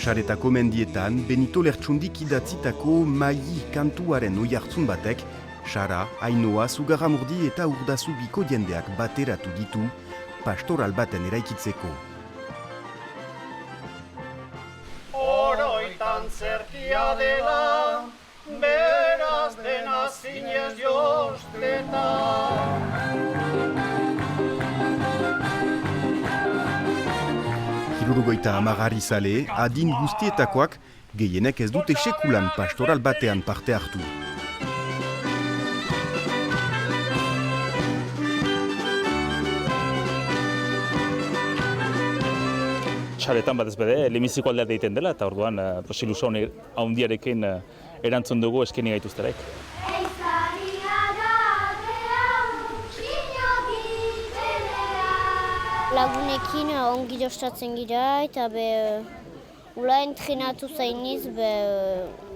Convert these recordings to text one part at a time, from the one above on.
Saretako mendietan, Benito Lertxundik idatzitako Maili kantuaren oihartzun batek, Sara, Ainoa, Zugarramurdi eta Urdazubiko jendeak bateratu ditu, pastoral baten eraikitzeko. Oroitan zerkia dela, beraz dena zinez josteta. Hirurogeita hamar zale, adin guztietakoak, gehienek ez dute sekulan pastoral batean parte hartu. Saretan batez bede, lemiziko aldea egiten dela, eta orduan ilusion handiarekin erantzun dugu eskeni gaituzterek. Lagunekin ongi jostatzen gira eta ula entrenatu zainiz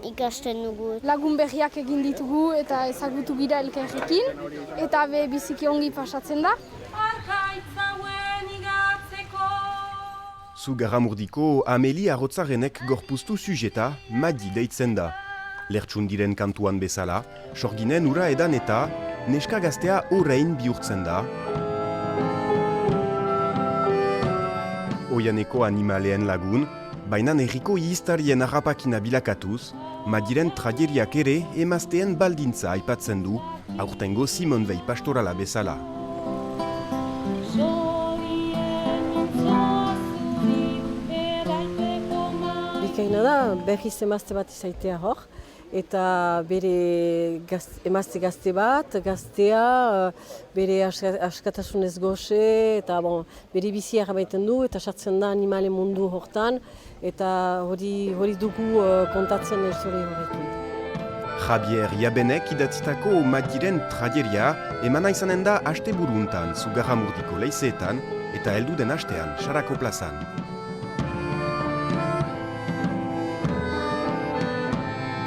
ikasten dugu. Lagun berriak egin ditugu eta ezagutu gira elkarrekin eta biziki ongi pasatzen da. Zugarramurdiko Ameli Arrotzarenek gorpuztu sujeta Madi deitzen da. Lertxundiren kantuan bezala, sorginen ura edan eta neska gaztea orain bihurtzen da. Oianeko animaleen lagun, baina herriko ihiztarien harrapakina bilakatuz, Madiren tragediak ere emazteen baldintza aipatzen du, aurtengo Simon Weil pastorala bezala. Bikaina da, berriz emazte bat izaitea hor, eta bere emazte gazte bat, gaztea bere askatasunez goxe, eta bere bizia errabaiten du, eta sartzen da animale mundu hortan, eta hori dugu kontatzen historia horrekin. Javier Jabenek idatzitako Madiren tragedia emana izanen da asteburuntan Zugarramurdiko leizeetan eta heldu den astean Sarako plazan.